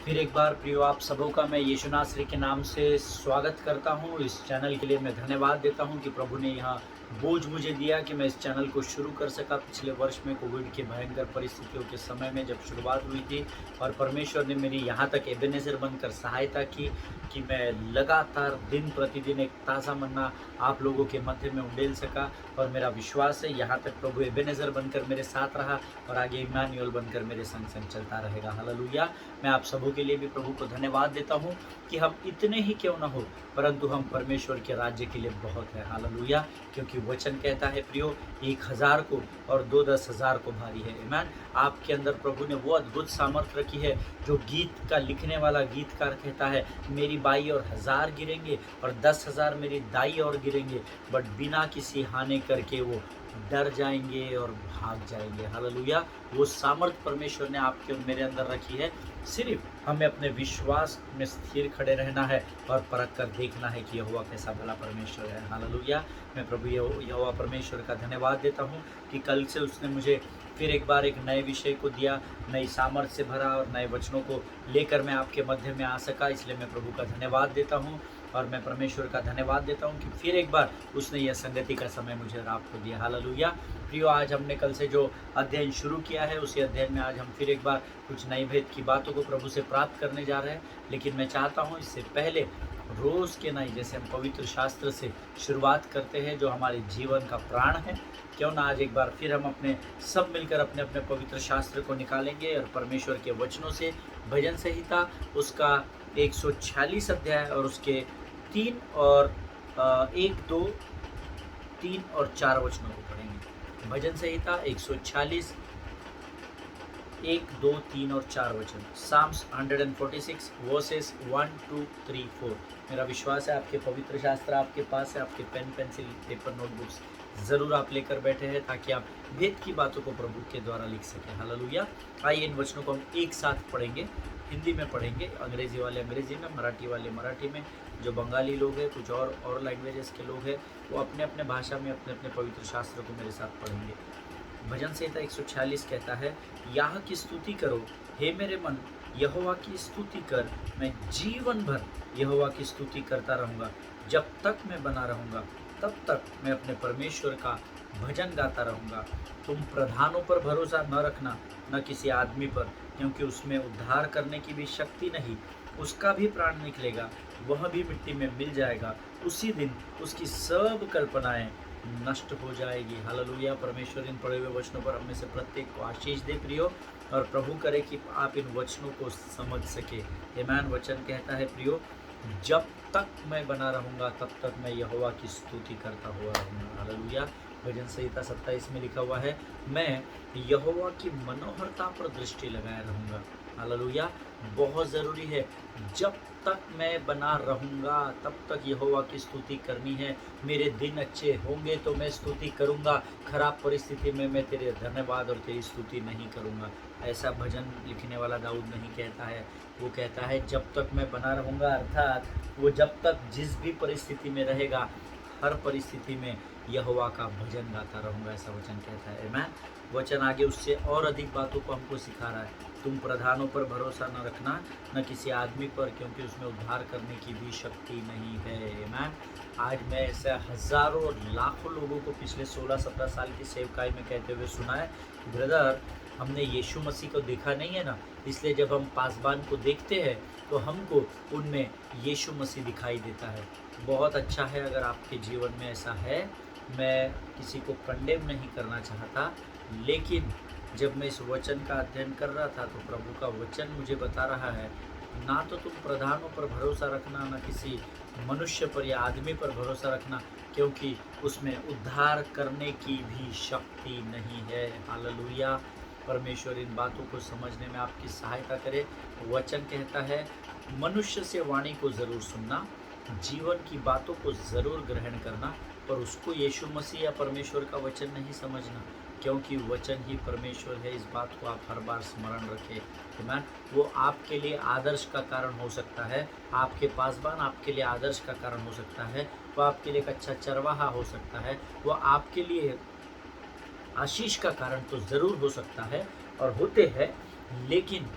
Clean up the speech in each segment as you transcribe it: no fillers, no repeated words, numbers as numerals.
फिर एक बार प्रियो आप सबों का मैं यीशु नासरी के नाम से स्वागत करता हूँ। इस चैनल के लिए मैं धन्यवाद देता हूँ कि प्रभु ने यहाँ बोझ मुझे दिया कि मैं इस चैनल को शुरू कर सका। पिछले वर्ष में कोविड की भयंकर परिस्थितियों के समय में जब शुरुआत हुई थी और परमेश्वर ने मेरी यहाँ तक एबेनेज़र बनकर सहायता की कि मैं लगातार दिन प्रतिदिन एक ताज़ा मन्ना आप लोगों के मध्य में उंडेल सका। और मेरा विश्वास है यहाँ तक प्रभु एबेनेज़र बनकर मेरे साथ रहा और आगे इम्मानुएल बनकर मेरे संग संग चलता रहेगा। हालेलुया। मैं आप सबों के लिए भी प्रभु को धन्यवाद देता हूँ कि हम इतने ही क्यों ना हो परंतु हम परमेश्वर के राज्य के लिए बहुत है। हालेलुया। क्योंकि वचन कहता है प्रियो 1000 को और 2 10,000 को भारी है। आमीन। आपके अंदर प्रभु ने वो अद्भुत सामर्थ रखी है जो गीत का लिखने वाला गीतकार कहता है, मेरी बाई और 1000 गिरेंगे और 10,000 मेरी दाई और गिरेंगे बट बिना किसी हानि करके वो डर जाएंगे और भाग जाएंगे। हालेलुया। वो सामर्थ परमेश्वर ने आपके और मेरे अंदर रखी है। सिर्फ हमें अपने विश्वास में स्थिर खड़े रहना है और परख कर देखना है कि यहोवा कैसा भला परमेश्वर है। हालेलुया। मैं प्रभु यहोवा परमेश्वर का धन्यवाद देता हूँ कि कल से उसने मुझे फिर एक बार एक नए विषय को दिया, नई सामर्थ्य से भरा और नए वचनों को लेकर मैं आपके मध्य में आ सका। इसलिए मैं प्रभु का धन्यवाद देता हूँ और मैं परमेश्वर का धन्यवाद देता हूँ कि फिर एक बार उसने यह संगति का समय मुझे और आपको दिया। हालेलुया। प्रियो, आज हमने कल से जो अध्ययन शुरू किया है उसी अध्ययन में आज हम फिर एक बार कुछ नई भेद की बातों को प्रभु से प्राप्त करने जा रहे हैं। लेकिन मैं चाहता हूँ इससे पहले रोज़ के नई जैसे हम पवित्र शास्त्र से शुरुआत करते हैं जो हमारे जीवन का प्राण है, क्यों ना आज एक बार फिर हम अपने सब मिलकर अपने अपने पवित्र शास्त्र को निकालेंगे और परमेश्वर के वचनों से भजन संहिता उसका 146 अध्याय और उसके 3 और 1 2 3 और 4 वचनों को पढ़ेंगे। भजन संहिता 146 1 2 3 और 4 वचन। Psalms 146 verses 1 2 3 4। मेरा विश्वास है आपके पवित्र शास्त्र आपके पास है, आपके पेन पेंसिल पेपर नोटबुक्स ज़रूर आप लेकर बैठे हैं ताकि आप वेद की बातों को प्रभु के द्वारा लिख सकें। हालेलुया। आइए इन वचनों को हम एक साथ पढ़ेंगे। हिंदी में पढ़ेंगे, अंग्रेजी वाले अंग्रेजी में, मराठी वाले मराठी में। जो बंगाली लोग हैं, कुछ और लैंग्वेजेस के लोग हैं, वो अपने अपने भाषा में अपने अपने पवित्र शास्त्र को मेरे साथ पढ़ेंगे। भजन संहिता 146 कहता है, याह की स्तुति करो हे मेरे मन, यहोवा की स्तुति कर। मैं जीवन भर यहोवा की स्तुति करता रहूँगा। जब तक मैं बना रहूँगा तब तक मैं अपने परमेश्वर का भजन गाता रहूँगा। तुम प्रधानों पर भरोसा न रखना, न किसी आदमी पर, क्योंकि उसमें उद्धार करने की भी शक्ति नहीं। उसका भी प्राण निकलेगा, वह भी मिट्टी में मिल जाएगा। उसी दिन उसकी सब कल्पनाएं नष्ट हो जाएगी। हालेलुया। परमेश्वर इन पढ़े हुए वचनों पर हम में से प्रत्येक को आशीष दे प्रियो, और प्रभु करे कि आप इन वचनों को समझ सके। आमीन। वचन कहता है प्रियो, जब तक मैं बना रहूँगा तब तक मैं यहोवा की स्तुति करता हुआ रहूँगा। हालेलुया। भजन संहिता 27 में लिखा हुआ है, मैं यहोवा की मनोहरता पर दृष्टि लगाए रहूँगा। हालेलुया। बहुत ज़रूरी है, जब तक मैं बना रहूँगा तब तक यहोवा की स्तुति करनी है। मेरे दिन अच्छे होंगे तो मैं स्तुति करूँगा, खराब परिस्थिति में मैं तेरे धन्यवाद और तेरी स्तुति नहीं करूँगा। ऐसा भजन लिखने वाला दाऊद नहीं कहता है, वो कहता है जब तक मैं बना रहूँगा, अर्थात वो जब तक जिस भी परिस्थिति में रहेगा हर परिस्थिति में यहोवा का भजन गाता रहूँगा। ऐसा वचन कहता है। आमीन। वचन आगे उससे और अधिक बातों को हमको सिखा रहा है। तुम प्रधानों पर भरोसा न रखना, न किसी आदमी पर, क्योंकि उसमें उद्धार करने की भी शक्ति नहीं है। आमीन। आज मैं ऐसे हज़ारों और लाखों लोगों को पिछले 16-17 साल की सेवकाई में कहते हुए सुना है, ब्रदर हमने यीशु मसीह को देखा नहीं है ना, इसलिए जब हम पासबान को देखते हैं तो हमको उनमें यीशु मसीह दिखाई देता है। बहुत अच्छा है अगर आपके जीवन में ऐसा है। मैं किसी को कंडेम नहीं करना चाहता, लेकिन जब मैं इस वचन का अध्ययन कर रहा था तो प्रभु का वचन मुझे बता रहा है, ना तो तुम प्रधानों पर भरोसा रखना, ना किसी मनुष्य पर या आदमी पर भरोसा रखना, क्योंकि उसमें उद्धार करने की भी शक्ति नहीं है। हालेलुया। परमेश्वर इन बातों को समझने में आपकी सहायता करे। वचन कहता है, मनुष्य से वाणी को ज़रूर सुनना, जीवन की बातों को ज़रूर ग्रहण करना, पर उसको यीशु मसीह या परमेश्वर का वचन नहीं समझना, क्योंकि वचन ही परमेश्वर है। इस बात को आप हर बार स्मरण रखें। आमीन। वो आपके लिए आदर्श का कारण हो सकता है, आपके पासबान आपके लिए आदर्श का कारण हो सकता है, वो आपके लिए एक अच्छा चरवाहा हो सकता है, वो आपके लिए आशीष का कारण तो ज़रूर हो सकता है और होते हैं, लेकिन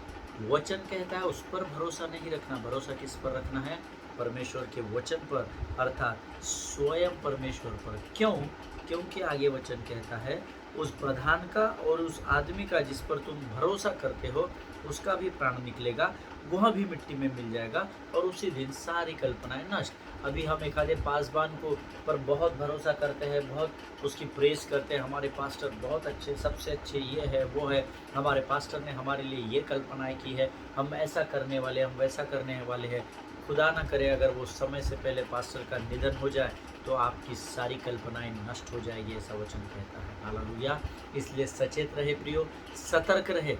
वचन कहता है उस पर भरोसा नहीं रखना। भरोसा किस पर रखना है? परमेश्वर के वचन पर, अर्थात स्वयं परमेश्वर पर। क्यों? क्योंकि आगे वचन कहता है उस प्रधान का और उस आदमी का जिस पर तुम भरोसा करते हो उसका भी प्राण निकलेगा, वह भी मिट्टी में मिल जाएगा और उसी दिन सारी कल्पनाएं नष्ट। अभी हम एक आधे पासबान को पर बहुत भरोसा करते हैं, बहुत उसकी प्रेस करते हैं, हमारे पास्टर बहुत अच्छे, सबसे अच्छे ये है वो है, हमारे पास्टर ने हमारे लिए ये कल्पनाएं की है, हम ऐसा करने वाले, हम वैसा करने वाले हैं। खुदा ना करे अगर वो समय से पहले पास्टर का निधन हो जाए तो आपकी सारी कल्पनाएं नष्ट हो जाएगी, ऐसा वचन कहता है। हालेलुया। इसलिए सचेत रहे प्रियो, सतर्क रहे,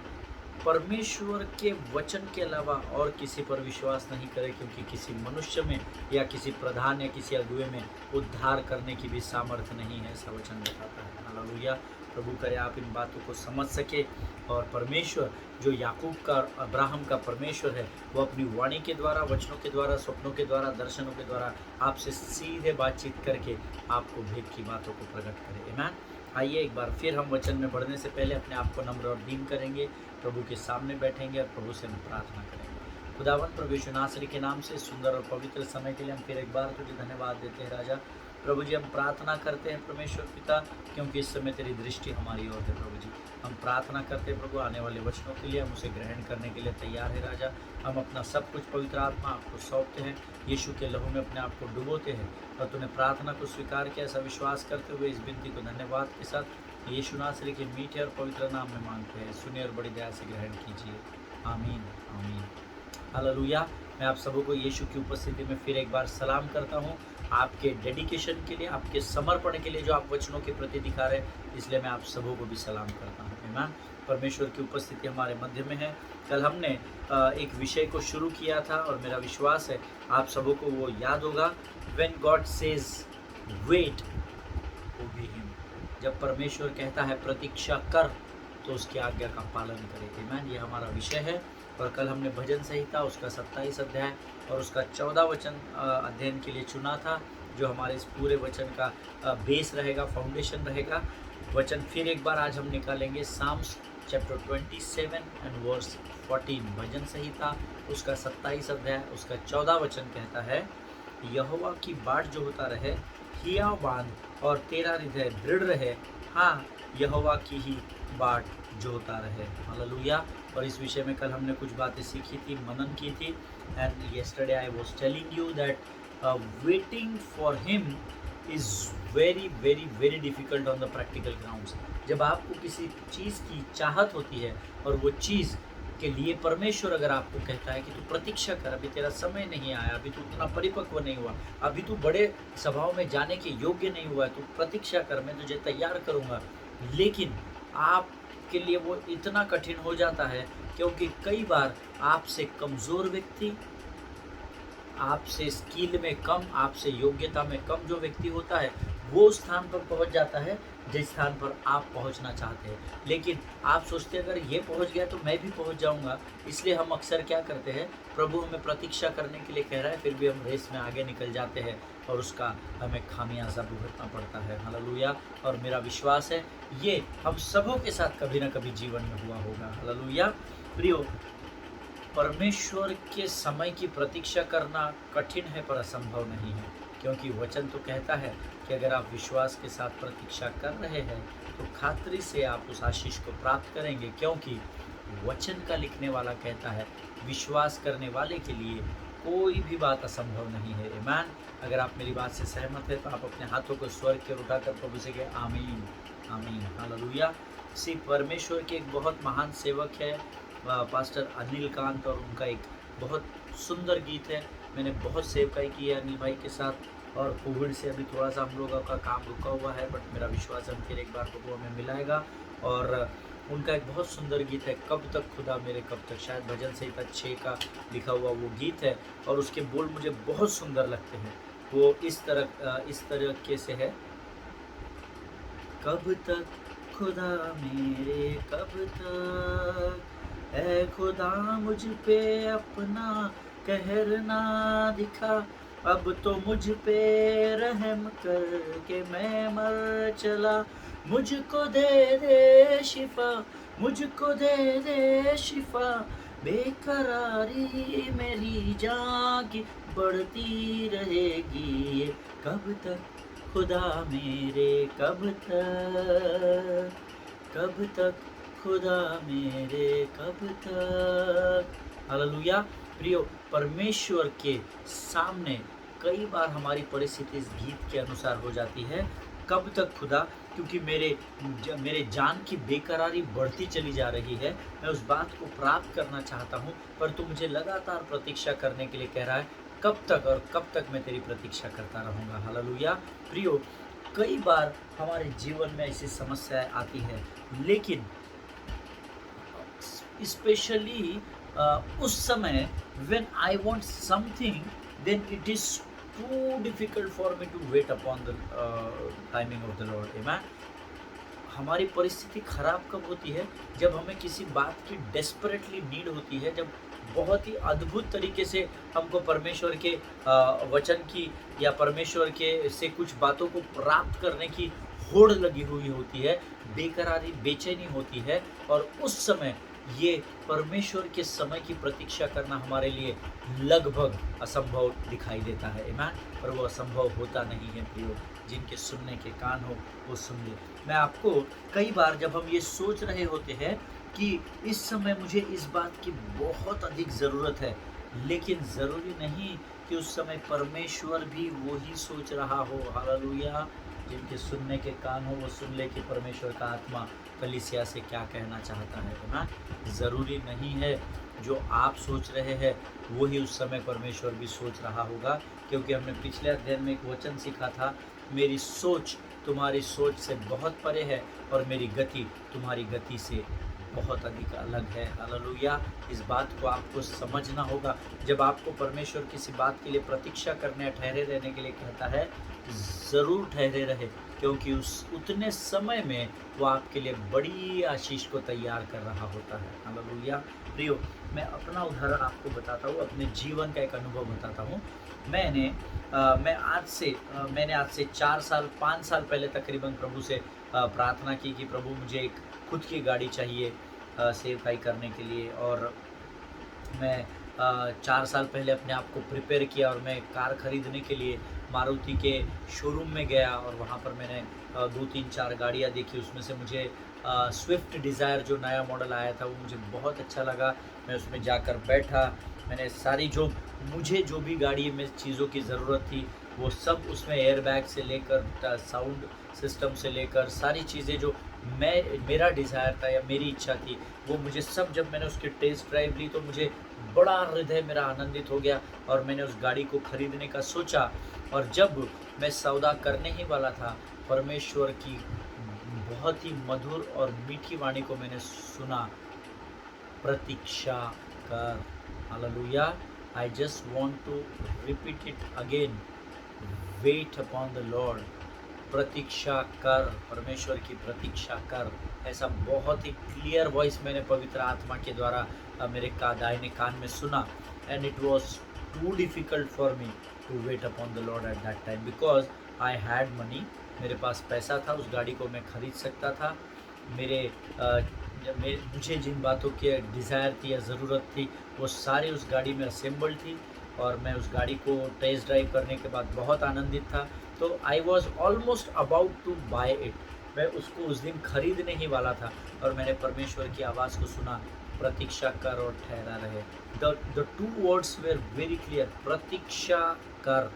परमेश्वर के वचन के अलावा और किसी पर विश्वास नहीं करें, क्योंकि किसी मनुष्य में या किसी प्रधान या किसी अगुवे में उद्धार करने की भी सामर्थ्य नहीं है, ऐसा वचन बताता है। हालेलुया। प्रभु करे आप इन बातों को समझ सके और परमेश्वर जो याकूब का, अब्राहम का परमेश्वर है, वो अपनी वाणी के द्वारा, वचनों के द्वारा, स्वप्नों के द्वारा, दर्शनों के द्वारा आपसे सीधे बातचीत करके आपको भेद की बातों को प्रकट करे। आमीन। आइए एक बार फिर हम वचन में बढ़ने से पहले अपने आप को नम्र और दीन करेंगे, प्रभु के सामने बैठेंगे और प्रभु से हम प्रार्थना करेंगे। खुदावन प्रभु यीशु नासरी के नाम से सुंदर और पवित्र समय के लिए हम फिर एक बार तुझे धन्यवाद देते हैं राजा। प्रभु जी हम प्रार्थना करते हैं परमेश्वर पिता, क्योंकि इस समय तेरी दृष्टि हमारी ओर है। प्रभु जी हम प्रार्थना करते हैं प्रभु आने वाले वचनों के लिए, हम उसे ग्रहण करने के लिए तैयार है राजा। हम अपना सब कुछ पवित्र आत्मा आपको सौंपते हैं, यीशु के लहू में अपने आप को डुबोते हैं और तूने प्रार्थना को स्वीकार किया, ऐसा विश्वास करते हुए इस विनती को धन्यवाद के साथ यीशु नासरी के मीठे और पवित्र नाम में मांगते हैं। सुनिए और बड़ी दया से ग्रहण कीजिए। आमीन आमीन। हालेलुया। मैं आप सबों को यीशु की उपस्थिति में फिर एक बार सलाम करता हूँ, आपके डेडिकेशन के लिए, आपके समर्पण के लिए जो आप वचनों के प्रति दिखा रहे हैं, इसलिए मैं आप सबों को भी सलाम करता हूँ। आमीन। परमेश्वर की उपस्थिति हमारे मध्य में है। कल हमने एक विषय को शुरू किया था और मेरा विश्वास है आप सबों को वो याद होगा। When God says wait obey him, जब परमेश्वर कहता है प्रतीक्षा कर तो उसकी आज्ञा का पालन करे। आमीन। ये हमारा विषय है और कल हमने भजन संहिता उसका 27 अध्याय और उसका 14 वचन अध्ययन के लिए चुना था, जो हमारे इस पूरे वचन का बेस रहेगा, फाउंडेशन रहेगा। वचन फिर एक बार आज हम निकालेंगे, साम्स चैप्टर 27 एंड वर्स 14, भजन संहिता उसका 27 अध्याय उसका 14 वचन कहता है, यहोवा की बाट जो होता रहे, हियाव बांध और तेरा हृदय दृढ़ रहे, हाँ यहोवा की ही बाट जो होता रहे। हालेलुया। और इस विषय में कल हमने कुछ बातें सीखी थी, मनन की थी। And yesterday I was telling you that waiting for him is very very very difficult on the practical grounds. जब आपको किसी चीज़ की चाहत होती है और वो चीज़ के लिए परमेश्वर अगर आपको कहता है कि तू प्रतीक्षा कर, अभी तेरा समय नहीं आया, अभी तू उतना परिपक्व नहीं हुआ, अभी तू बड़े सभाओं में जाने के योग्य नहीं हुआ है, तू प्रतीक्षा कर, मैं तुझे तैयार करूँगा, लेकिन आपके लिए वो इतना कठिन हो जाता है क्योंकि कई बार आपसे कमज़ोर व्यक्ति, आपसे स्किल में कम, आपसे योग्यता में कम जो व्यक्ति होता है, वो उस स्थान पर पहुंच जाता है जिस स्थान पर आप पहुंचना चाहते हैं। लेकिन आप सोचते हैं अगर ये पहुंच गया तो मैं भी पहुंच जाऊंगा, इसलिए हम अक्सर क्या करते हैं, प्रभु हमें प्रतीक्षा करने के लिए कह रहा है, फिर भी हम रेस में आगे निकल जाते हैं और उसका हमें खामियाजा भुगतना पड़ता है। हालेलुया। और मेरा विश्वास है ये हम सबों के साथ कभी ना कभी जीवन में हुआ होगा। हालेलुया। प्रियो, परमेश्वर के समय की प्रतीक्षा करना कठिन है पर असंभव नहीं है, क्योंकि वचन तो कहता है कि अगर आप विश्वास के साथ प्रतीक्षा कर रहे हैं तो खातरी से आप उस आशीष को प्राप्त करेंगे, क्योंकि वचन का लिखने वाला कहता है विश्वास करने वाले के लिए कोई भी बात असंभव नहीं है। आमीन। अगर आप मेरी बात से सहमत है तो आप अपने हाथों को स्वर्ग के उठाकर प्रभु से कहें आमीन आमीन। हालेलुया। सी परमेश्वर के एक बहुत महान सेवक है पास्टर अनिल कांत, और उनका एक बहुत सुंदर गीत है। मैंने बहुत सेवकाई की है अनिल भाई के साथ, और कोविड से अभी थोड़ा सा हम लोगों का काम रुका हुआ है, बट मेरा विश्वास है फिर एक बार को हमें मिलाएगा। और उनका एक बहुत सुंदर गीत है, कब तक खुदा मेरे कब तक, शायद भजन संहिता 6 का लिखा हुआ वो गीत है, और उसके बोल मुझे बहुत सुंदर लगते हैं। वो इस तरीके से है, कब तक खुदा मेरे कब तक, ऐ खुदा मुझ पे अपना कहर ना दिखा, अब तो मुझ पे रहम करके मैं मर चला, मुझको दे दे शिफा, मुझको दे दे शिफा, बेकरारी मेरी जान की बढ़ती रहेगी, ये कब तक खुदा मेरे, कब तक खुदा मेरे, कब तक। हालेलुया। प्रियो, परमेश्वर के सामने कई बार हमारी परिस्थिति इस गीत के अनुसार हो जाती है, कब तक खुदा, क्योंकि मेरे जान की बेकरारी बढ़ती चली जा रही है, मैं उस बात को प्राप्त करना चाहता हूँ, पर तू मुझे लगातार प्रतीक्षा करने के लिए कह रहा है, कब तक और कब तक मैं तेरी प्रतीक्षा करता रहूँगा। हालेलुया। प्रियो, कई बार हमारे जीवन में ऐसी समस्याएं आती है, लेकिन स्पेशली उस समय when I want something, then it is too difficult for me to wait upon the timing of the Lord. Amen. हमारी परिस्थिति खराब कब होती है? जब हमें किसी बात की डेस्परेटली नीड होती है, जब बहुत ही अद्भुत तरीके से हमको परमेश्वर के वचन की या परमेश्वर के से कुछ बातों को प्राप्त करने की होड़ लगी हुई होती है, बेकरारी, बेचैनी होती है, और उस समय ये परमेश्वर के समय की प्रतीक्षा करना हमारे लिए लगभग असंभव दिखाई देता है। आमीन। पर वो असंभव होता नहीं है प्रियो। जिनके सुनने के कान हो वो सुन ले। मैं आपको कई बार जब हम ये सोच रहे होते हैं कि इस समय मुझे इस बात की बहुत अधिक ज़रूरत है, लेकिन ज़रूरी नहीं कि उस समय परमेश्वर भी वही सोच रहा हो। हालेलुया। जिनके सुनने के कान हो वो सुन ले कि परमेश्वर का आत्मा कलीसिया से क्या कहना चाहता है ना। ज़रूरी नहीं है जो आप सोच रहे हैं वही उस समय परमेश्वर भी सोच रहा होगा, क्योंकि हमने पिछले अध्याय में एक वचन सीखा था, मेरी सोच तुम्हारी सोच से बहुत परे है और मेरी गति तुम्हारी गति से बहुत अधिक अलग है। हालेलुया। इस बात को आपको समझना होगा। जब आपको परमेश्वर किसी बात के लिए प्रतीक्षा करने, ठहरे रहने के लिए कहता है, ज़रूर ठहरे रहे, क्योंकि उस उतने समय में वो आपके लिए बड़ी आशीष को तैयार कर रहा होता है। हालेलुया। प्रियो, मैं अपना उदाहरण आपको बताता हूँ, अपने जीवन का एक अनुभव बताता हूँ। मैंने आज से 4 साल 5 साल पहले तकरीबन प्रभु से प्रार्थना की कि प्रभु मुझे एक खुद की गाड़ी चाहिए सेवकाई करने के लिए। और मैं 4 साल पहले अपने आप को प्रिपेयर किया और मैं कार ख़रीदने के लिए मारुति के शोरूम में गया, और वहाँ पर मैंने 2 3 4 गाड़ियाँ देखी। उसमें से मुझे स्विफ्ट डिज़ायर जो नया मॉडल आया था वो मुझे बहुत अच्छा लगा। मैं उसमें जाकर बैठा, मैंने सारी जो भी गाड़ी में चीज़ों की ज़रूरत थी वो सब उसमें, एयरबैग से लेकर साउंड सिस्टम से लेकर सारी चीज़ें जो मेरा डिज़ायर था या मेरी इच्छा थी, वो मुझे सब, जब मैंने उसकी टेस्ट ड्राइव ली तो मुझे बड़ा हृदय मेरा आनंदित हो गया और मैंने उस गाड़ी को ख़रीदने का सोचा। और जब मैं सौदा करने ही वाला था, परमेश्वर की बहुत ही मधुर और मीठी वाणी को मैंने सुना, प्रतीक्षा कर। Hallelujah. I just want to repeat it again, wait upon the Lord. प्रतीक्षा कर, परमेश्वर की प्रतीक्षा कर। ऐसा बहुत ही क्लियर वॉइस मैंने पवित्र आत्मा के द्वारा मेरे दाहिने कान में सुना। And it was too difficult for me to wait upon the Lord at that time, because I had money. मेरे पास पैसा था, उस गाड़ी को मैं खरीद सकता था। मुझे जिन बातों की डिज़ायर थी या ज़रूरत थी वो सारी उस गाड़ी में असेंबल थी, और मैं उस गाड़ी को टेस्ट ड्राइव करने के बाद बहुत आनंदित था। तो I was almost about to buy it. मैं उसको उस दिन खरीदने ही वाला था, और मैंने परमेश्वर की आवाज़ को सुना, प्रतीक्षा कर और ठहरा रहे। The 2 words were very clear, प्रतीक्षा कर।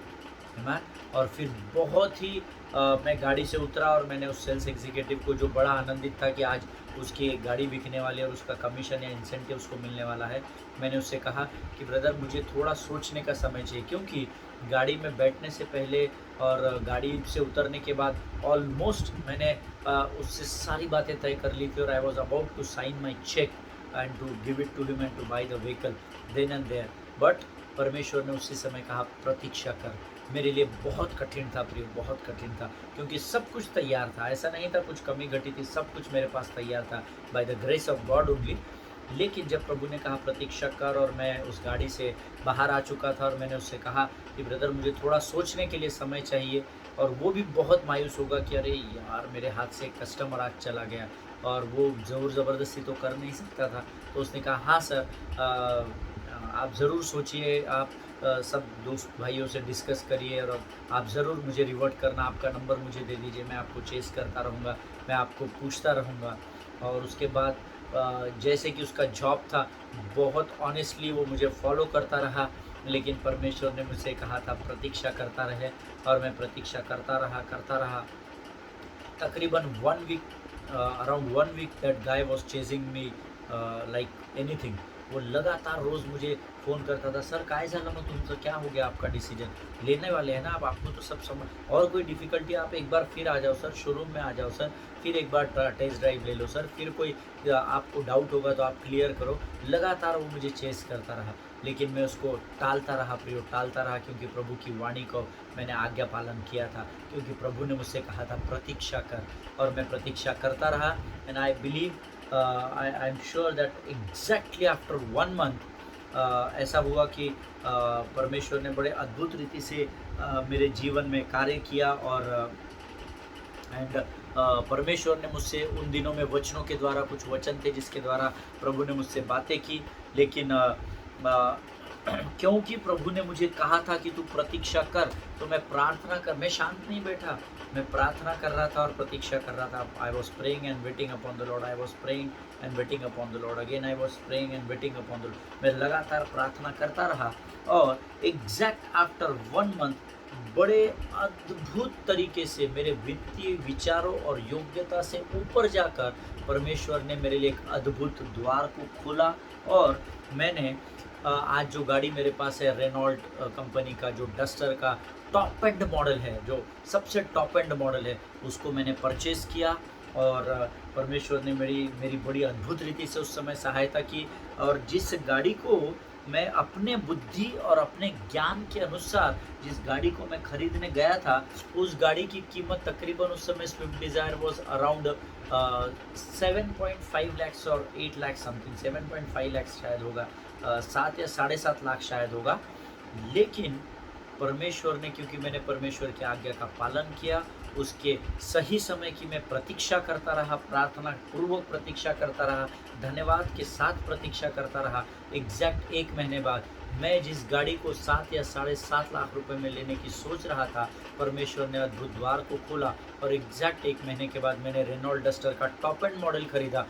है। और फिर बहुत ही मैं गाड़ी से उतरा और मैंने उस सेल्स एग्जीक्यूटिव को, जो बड़ा आनंदित था कि आज उसकी एक गाड़ी बिकने वाली है और उसका कमीशन या इंसेंटिव उसको मिलने वाला है, मैंने उससे कहा कि ब्रदर मुझे थोड़ा सोचने का समय चाहिए, क्योंकि गाड़ी में बैठने से पहले और गाड़ी से उतरने के बाद ऑलमोस्ट मैंने उससे सारी बातें तय कर ली थी, और I was about to sign my cheque and to give it to him and to buy the vehicle then and there. But परमेश्वर ने उसी समय कहा प्रतीक्षा कर। मेरे लिए बहुत कठिन था प्रिय, बहुत कठिन था, क्योंकि सब कुछ तैयार था, ऐसा नहीं था कुछ कमी घटी थी, सब कुछ मेरे पास तैयार था, by the grace of God only. लेकिन जब प्रभु ने कहा प्रतीक्षा कर, और मैं उस गाड़ी से बाहर आ चुका था, और मैंने उससे कहा कि ब्रदर मुझे थोड़ा सोचने के लिए समय चाहिए, और वो भी बहुत मायूस होगा कि अरे यार मेरे हाथ से कस्टमर आज चला गया, और वो ज़ोर ज़बरदस्ती तो कर नहीं सकता था। तो उसने कहा हाँ सर, आप ज़रूर सोचिए, आप सब दोस्त भाइयों से डिस्कस करिए और आप ज़रूर मुझे रिवर्ट करना, आपका नंबर मुझे दे दीजिए, मैं आपको चेस करता रहूँगा, मैं आपको पूछता रहूँगा। और उसके बाद जैसे कि उसका जॉब था, बहुत ऑनेस्टली वो मुझे फॉलो करता रहा, लेकिन परमेश्वर ने मुझसे कहा था प्रतीक्षा करता रहे, और मैं प्रतीक्षा करता रहा। तकरीबन 1 week, around 1 week that guy was chasing me like anything. वो लगातार रोज़ मुझे फ़ोन करता था, सर काय झालं मग तुमचं, क्या हो गया आपका डिसीजन? लेने वाले हैं ना आप, आपको तो सब समझ, और कोई डिफ़िकल्टी आप एक बार फिर आ जाओ सर, शोरूम में आ जाओ सर, फिर एक बार टेस्ट ड्राइव ले लो सर, फिर कोई आपको डाउट होगा तो आप क्लियर करो। लगातार वो मुझे चेस करता रहा, लेकिन मैं उसको टालता रहा, प्रयोग टालता रहा, क्योंकि प्रभु की वाणी को मैंने आज्ञा पालन किया था, क्योंकि प्रभु ने मुझसे कहा था प्रतीक्षा कर, और मैं प्रतीक्षा करता रहा। And I believe, I am sure that exactly after 1 month ऐसा हुआ कि परमेश्वर ने बड़े अद्भुत रीति से मेरे जीवन में कार्य किया। और एंड परमेश्वर ने मुझसे उन दिनों में वचनों के द्वारा, कुछ वचन थे जिसके द्वारा प्रभु ने मुझसे बातें की, लेकिन क्योंकि प्रभु ने मुझे कहा था कि तू प्रतीक्षा कर, तो मैं प्रार्थना कर, मैं शांत नहीं बैठा, मैं प्रार्थना कर रहा था और प्रतीक्षा कर रहा था। I was praying and waiting upon the Lord, I was praying and waiting upon the Lord, again I was praying and waiting upon the Lord. मैं लगातार प्रार्थना करता रहा, और एग्जैक्ट आफ्टर 1 मंथ बड़े अद्भुत तरीके से मेरे वित्तीय विचारों और योग्यता से ऊपर जाकर परमेश्वर ने मेरे लिए एक अद्भुत द्वार को खोला। और मैंने आज जो गाड़ी मेरे पास है, रेनॉल्ट कंपनी का जो डस्टर का टॉप एंड मॉडल है, जो सबसे टॉप एंड मॉडल है, उसको मैंने परचेज़ किया। और परमेश्वर ने मेरी बड़ी अद्भुत रीति से उस समय सहायता की। और जिस गाड़ी को मैं अपने बुद्धि और अपने ज्ञान के अनुसार, जिस गाड़ी को मैं खरीदने गया था, उस गाड़ी की कीमत तकरीबन उस समय Swift Dzire was around 7.5 lakhs और 8 लाख समथिंग, 7.5 लैक्स शायद होगा, 7 या 7.5 लाख शायद होगा। लेकिन परमेश्वर ने, क्योंकि मैंने परमेश्वर की आज्ञा का पालन किया, उसके सही समय की मैं प्रतीक्षा करता रहा, प्रार्थना पूर्वक प्रतीक्षा करता रहा, धन्यवाद के साथ प्रतीक्षा करता रहा। एग्जैक्ट 1 महीने बाद मैं जिस गाड़ी को 7 या 7.5 लाख रुपए में लेने की सोच रहा था, परमेश्वर ने अद्भुत द्वार को खोला, और एग्जैक्ट 1 महीने के बाद मैंने रेनॉल्ट डस्टर का टॉप एंड मॉडल खरीदा,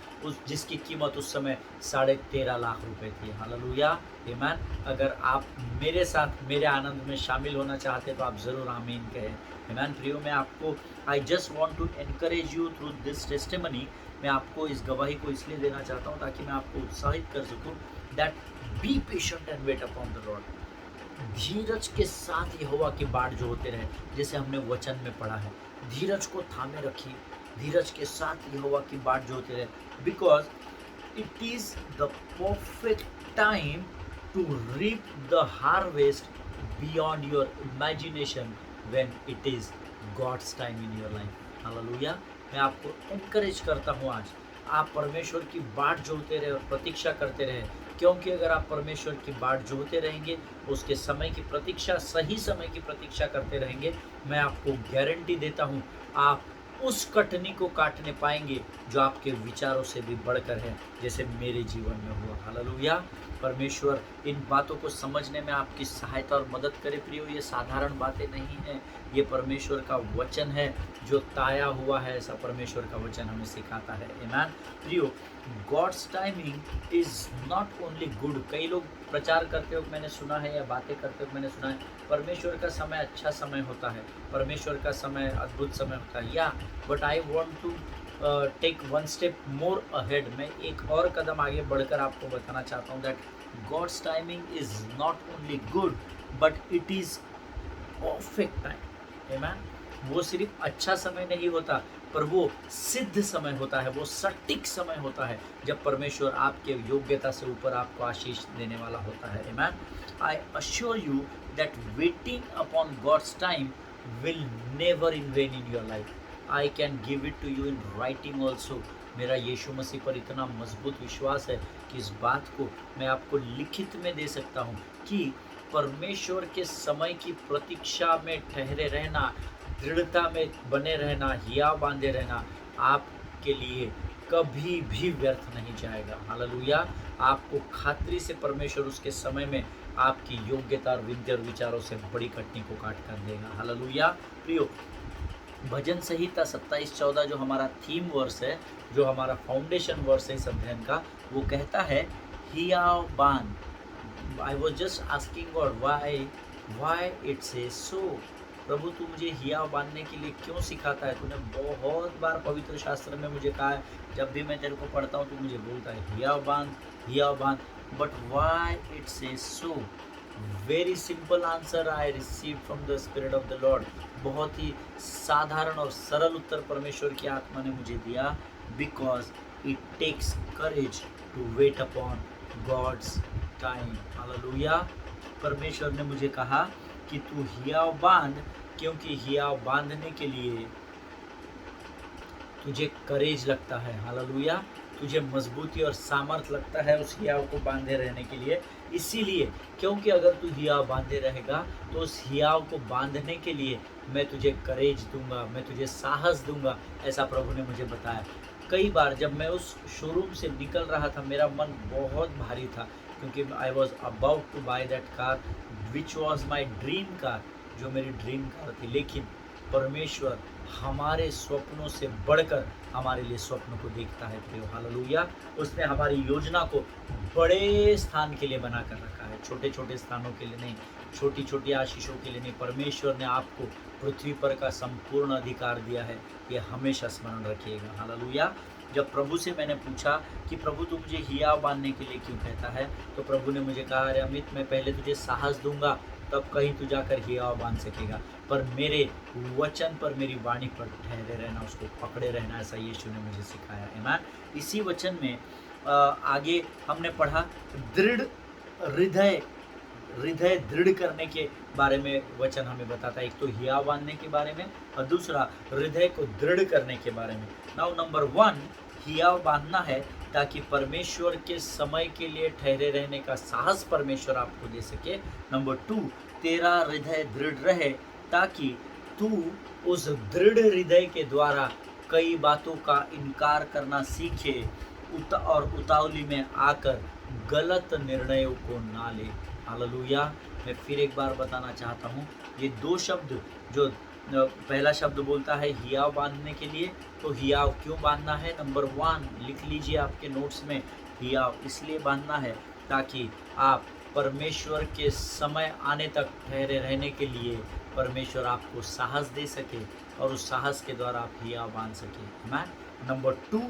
जिसकी कीमत उस समय 13.5 लाख रुपए थी। हालेलुया, आमीन। अगर आप मेरे साथ मेरे आनंद में शामिल होना चाहते तो आप ज़रूर आमीन कहें। आमीन। प्रियो, मैं आपको, I just want to encourage you through this testimony. मैं आपको इस गवाही को इसलिए देना चाहता हूँ ताकि मैं आपको उत्साहित कर सकूँ, that be patient and wait upon the Lord. धीरज के साथ यहोवा की बाट जो होते रहे, जैसे हमने वचन में पढ़ा है, धीरज को थामे रखिए, धीरज के साथ यहोवा की बाट जो होते रहे, because it is the perfect time to reap the harvest beyond your imagination when it is God's time in your life. Hallelujah. मैं आपको एनकरेज करता हूँ, आज आप परमेश्वर की बाट जोहते रहे और प्रतीक्षा करते रहे, क्योंकि अगर आप परमेश्वर की बाट जोहते रहेंगे, उसके समय की प्रतीक्षा, सही समय की प्रतीक्षा करते रहेंगे, मैं आपको गारंटी देता हूँ, आप उस कटनी को काटने पाएंगे जो आपके विचारों से भी बढ़कर है, जैसे मेरे जीवन में हुआ। हालेलुया। परमेश्वर इन बातों को समझने में आपकी सहायता और मदद करे। प्रियो, ये साधारण बातें नहीं हैं, ये परमेश्वर का वचन है जो ताया हुआ है, ऐसा परमेश्वर का वचन हमें सिखाता है। आमीन। प्रियो, God's timing is not only good. कई लोग प्रचार करते हुए मैंने सुना है, या बातें करते हुए मैंने सुना है, परमेश्वर का समय अच्छा समय होता है, परमेश्वर का समय अद्भुत समय होता है, या but I want to take 1 step more ahead. मैं एक और कदम आगे बढ़कर आपको बताना चाहता हूँ that God's timing is not only good but it is perfect time. आमीन। वो सिर्फ अच्छा समय नहीं होता, पर वो सिद्ध समय होता है, वो सटीक समय होता है, जब परमेश्वर आपके योग्यता से ऊपर आपको आशीष देने वाला होता है। आमीन। I assure you that waiting upon God's time will never in vain in your life. I can give it to you in writing also. मेरा यीशु मसीह पर इतना मजबूत विश्वास है कि इस बात को मैं आपको लिखित में दे सकता हूँ कि परमेश्वर के समय की प्रतीक्षा में ठहरे रहना, दृढ़ता में बने रहना, हिया बांधे रहना आपके लिए कभी भी व्यर्थ नहीं जाएगा। हालेलुया। आपको खातिर से परमेश्वर उसके समय में आपकी योग्यता और विद्या और विचारों से बड़ी कटनी को काट कर देगा। हालेलुया। प्रियो, भजन संहिता 27:14 जो हमारा थीम वर्स है, जो हमारा फाउंडेशन वर्स है इस अध्ययन का, वो कहता है हियाव बान। I was just asking God why it's a so. प्रभु तू मुझे हियाव बांधने के लिए क्यों सिखाता है? तूने बहुत बार पवित्र शास्त्र में मुझे कहा है, जब भी मैं तेरे को पढ़ता हूँ तू मुझे बोलता है हियाव बांध, but why it's a so? Very simple answer I receive from the spirit of the Lord. बहुत ही साधारण और सरल उत्तर परमेश्वर की आत्मा ने मुझे दिया। Because it takes courage to wait upon God's time. Hallelujah. परमेश्वर ने मुझे कहा कि तू हियाव बांध, क्योंकि हियाव बांधने के लिए तुझे करेज लगता है। हालेलुया। तुझे मजबूती और सामर्थ्य लगता है उस हियाव को बांधे रहने के लिए। इसीलिए, क्योंकि अगर तू हियाव बांधे रहेगा तो उस हियाव को बांधने के लिए मैं तुझे करेज दूंगा, मैं तुझे साहस दूंगा, ऐसा प्रभु ने मुझे बताया। कई बार जब मैं उस शोरूम से निकल रहा था, मेरा मन बहुत भारी था, क्योंकि I was about to buy that car which was my dream car, जो मेरी ड्रीम कार थी। लेकिन परमेश्वर हमारे स्वप्नों से बढ़कर हमारे लिए स्वप्नों को देखता है। प्रियो, हालेलुया। उसने हमारी योजना को बड़े स्थान के लिए बना कर रखा है, छोटे छोटे स्थानों के लिए नहीं, छोटी छोटी आशीषों के लिए नहीं। परमेश्वर ने आपको पृथ्वी पर का संपूर्ण अधिकार दिया है, ये हमेशा स्मरण रखिएगा। हालेलुया। जब प्रभु से मैंने पूछा कि प्रभु तू मुझे हियाव बांधने के लिए क्यों कहता है, तो प्रभु ने मुझे कहा, अरे अमित, मैं पहले तुझे साहस दूंगा, तब कहीं तू जाकर हियाव बांध सकेगा, पर मेरे वचन पर, मेरी वाणी पर ठहरे रहना, उसको पकड़े रहना, ऐसा यीशु ने मुझे सिखाया। आमीन। इसी वचन में आगे हमने पढ़ा दृढ़ हृदय दृढ़ करने के बारे में वचन हमें बताता है। एक तो हियाव बांधने के बारे में और दूसरा हृदय को दृढ़ करने के बारे में। नाउ नंबर 1, हियाव बांधना है ताकि परमेश्वर के समय के लिए ठहरे रहने का साहस परमेश्वर आपको दे सके। नंबर 2, तेरा हृदय दृढ़ रहे ताकि तू उस दृढ़ हृदय के द्वारा कई बातों का इनकार करना सीखे और उतावली में आकर गलत निर्णयों को ना ले। हालेलुया। मैं फिर एक बार बताना चाहता हूँ, ये 2 शब्द, जो पहला शब्द बोलता है हियाव बांधने के लिए, तो हियाव क्यों बांधना है? नंबर 1 लिख लीजिए आपके नोट्स में, हियाव इसलिए बांधना है ताकि आप परमेश्वर के समय आने तक ठहरे रहने के लिए परमेश्वर आपको साहस दे सके और उस साहस के द्वारा आप हियाव बांध सके। आमीन। नंबर 2,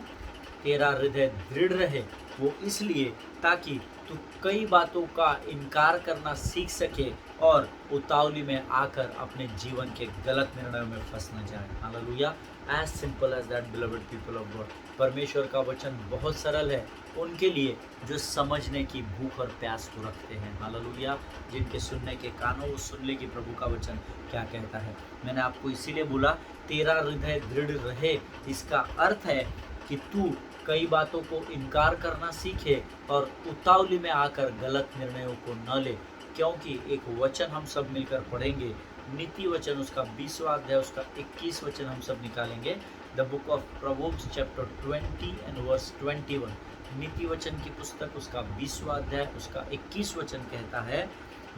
तेरा हृदय दृढ़ रहे, वो इसलिए ताकि तू कई बातों का इनकार करना सीख सके और उतावली में आकर अपने जीवन के गलत निर्णयों में फंस न जाए। Hallelujah. As simple as that beloved people of God. परमेश्वर का वचन बहुत सरल है उनके लिए जो समझने की भूख और प्यास को रखते हैं। हालेलुया। जिनके सुनने के कान हो वो सुन ले कि प्रभु का वचन क्या कहता है। मैंने आपको इसीलिए बोला तेरा हृदय दृढ़ रहे, इसका अर्थ है कि तू कई बातों को इनकार करना सीखे और उतावली में आकर गलत निर्णयों को न ले। क्योंकि एक वचन हम सब मिलकर पढ़ेंगे, नीति वचन उसका 20वां अध्याय उसका 21 वचन हम सब निकालेंगे। The book of Proverbs chapter 20 and verse 21। नीति वचन की पुस्तक उसका 20वां अध्याय उसका 21 वचन कहता है,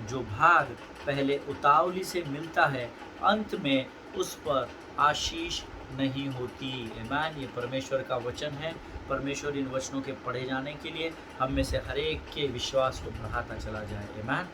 जो भाग पहले उतावली से मिलता है अंत में उस पर आशीष नहीं होती। आमीन। ये परमेश्वर का वचन है। परमेश्वर इन वचनों के पढ़े जाने के लिए हम में से हर एक के विश्वास को बढ़ाता चला जाए। आमीन।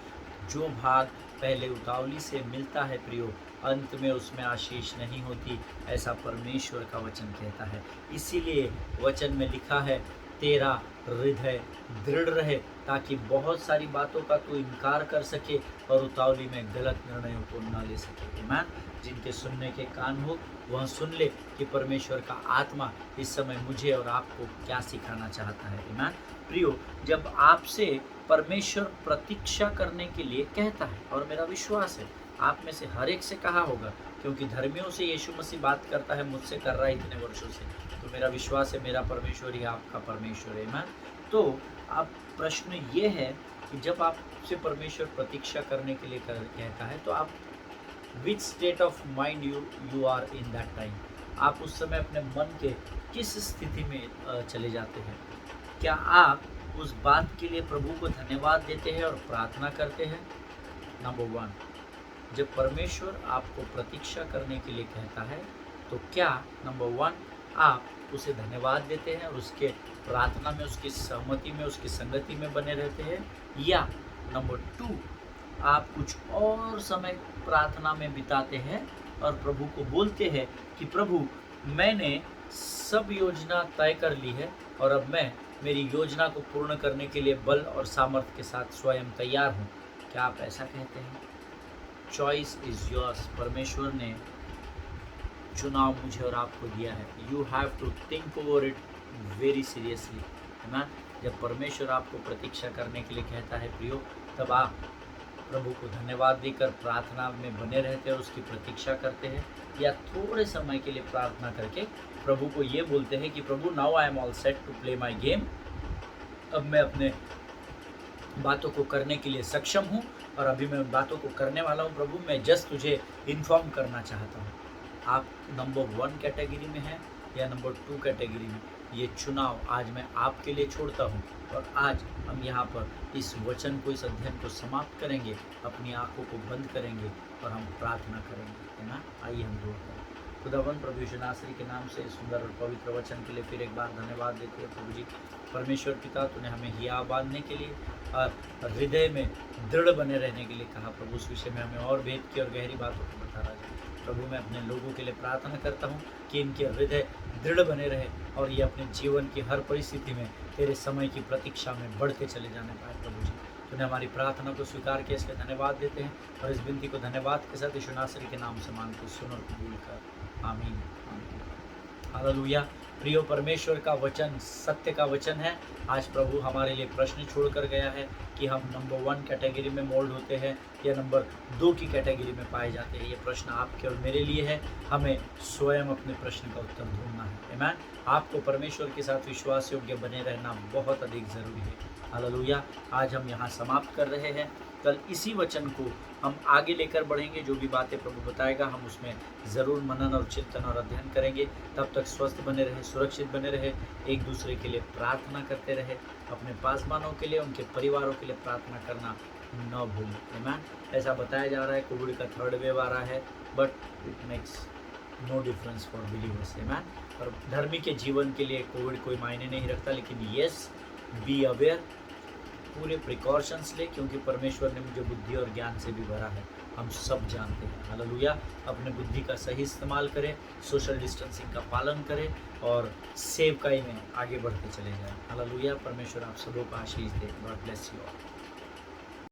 जो भाग पहले उतावली से मिलता है प्रियो, अंत में उसमें आशीष नहीं होती, ऐसा परमेश्वर का वचन कहता है। इसीलिए वचन में लिखा है तेरा हृदय दृढ़ रहे ताकि बहुत सारी बातों का तू इनकार कर सके और उतावली में गलत निर्णयों को न ले सके। आमीन। जिनके सुनने के कान हो वह सुन ले कि परमेश्वर का आत्मा इस समय मुझे और आपको क्या सिखाना चाहता है। आमीन। प्रियो, जब आपसे परमेश्वर प्रतीक्षा करने के लिए कहता है, और मेरा विश्वास है आप में से हर एक से कहा होगा, क्योंकि धर्मियों से यीशु मसीह बात करता है, मुझसे कर रहा है इतने वर्षों से, तो मेरा विश्वास है मेरा परमेश्वर ही आपका परमेश्वर है। आमीन। तो अब प्रश्न ये है कि जब आपसे परमेश्वर प्रतीक्षा करने के लिए कहता है, तो आप which state of mind you are in that time. आप उस समय अपने मन के किस स्थिति में चले जाते हैं? क्या आप उस बात के लिए प्रभु को धन्यवाद देते हैं और प्रार्थना करते हैं? नंबर 1, जब परमेश्वर आपको प्रतीक्षा करने के लिए कहता है, तो क्या नंबर 1 आप उसे धन्यवाद देते हैं और उसके प्रार्थना में, उसकी सहमति में, उसकी संगति में बने रहते हैं, या नंबर 2 आप कुछ और समय प्रार्थना में बिताते हैं और प्रभु को बोलते हैं कि प्रभु, मैंने सब योजना तय कर ली है और अब मैं मेरी योजना को पूर्ण करने के लिए बल और सामर्थ्य के साथ स्वयं तैयार हूँ। क्या आप ऐसा कहते हैं? Choice is yours. परमेश्वर ने चुनाव मुझे और आपको दिया है। You have to think over it very seriously, है ना? जब परमेश्वर आपको प्रतीक्षा करने के लिए कहता है प्रियो, तब आप प्रभु को धन्यवाद देकर प्रार्थना में बने रहते हैं और उसकी प्रतीक्षा करते हैं, या थोड़े समय के लिए प्रार्थना करके प्रभु को ये बोलते हैं कि प्रभु, now I am all set to play my game. अब मैं अपने बातों को करने के लिए सक्षम हूँ और अभी मैं बातों को करने वाला हूँ प्रभु, मैं जस्ट तुझे इन्फॉर्म करना चाहता हूँ। आप नंबर 1 कैटेगरी में हैं या नंबर 2 कैटेगरी में? ये चुनाव आज मैं आपके लिए छोड़ता हूँ और आज हम यहाँ पर इस वचन को, इस अध्ययन को समाप्त करेंगे, अपनी आंखों को बंद करेंगे और हम प्रार्थना करेंगे, है ना? आइए हम दुआ करें। खुदावन प्रभु यीशु नासरी के नाम से सुंदर और पवित्र वचन के लिए फिर एक बार धन्यवाद देते हैं प्रभु जी। परमेश्वर पिता, तूने हमें हिया बांधने के लिए और हृदय में दृढ़ बने रहने के लिए कहा प्रभु। उस विषय में हमें और भेद की और गहरी बातों को बता रहा है प्रभु। मैं अपने लोगों के लिए प्रार्थना करता हूँ कि इनके हृदय दृढ़ बने रहे और ये अपने जीवन की हर परिस्थिति में तेरे समय की प्रतीक्षा में बढ़ते चले जाने पाए प्रभु जी। तूने हमारी प्रार्थना को स्वीकार किया, इसलिए धन्यवाद देते हैं और इस विनती को धन्यवाद के साथ यीशु नासरी के नाम से मांग के सुन और कबूल कर। आमीन। हालेलुया। प्रियो, परमेश्वर का वचन सत्य का वचन है। आज प्रभु हमारे लिए प्रश्न छोड़कर गया है कि हम नंबर 1 कैटेगरी में मोल्ड होते हैं या नंबर 2 की कैटेगरी में पाए जाते हैं। ये प्रश्न आपके और मेरे लिए है। हमें स्वयं अपने प्रश्न का उत्तर ढूंढना है। आमीन। आपको परमेश्वर के साथ विश्वास योग्य बने रहना बहुत अधिक ज़रूरी है। हालेलुया। आज हम यहाँ समाप्त कर रहे हैं। कल इसी वचन को हम आगे लेकर बढ़ेंगे। जो भी बातें प्रभु बताएगा हम उसमें ज़रूर मनन और चिंतन और अध्ययन करेंगे। तब तक स्वस्थ बने रहे, सुरक्षित बने रहे, एक दूसरे के लिए प्रार्थना करते रहे, अपने पासवानों के लिए, उनके परिवारों के लिए प्रार्थना करना न भूलें। आमीन। ऐसा बताया जा रहा है कोविड का 3rd वेव आ रहा है, but it makes no difference for believers. आमीन। और धर्मी के जीवन के लिए कोविड कोई मायने नहीं रखता, लेकिन येस, बी अवेयर, पूरे प्रिकॉशंस ले, क्योंकि परमेश्वर ने मुझे बुद्धि और ज्ञान से भी भरा है। हम सब जानते हैं। हालेलुया। अपने बुद्धि का सही इस्तेमाल करें, सोशल डिस्टेंसिंग का पालन करें और सेवकाई में आगे बढ़ते चले जाएं। हालेलुया। परमेश्वर आप सबों को आशीष दे। God bless you all.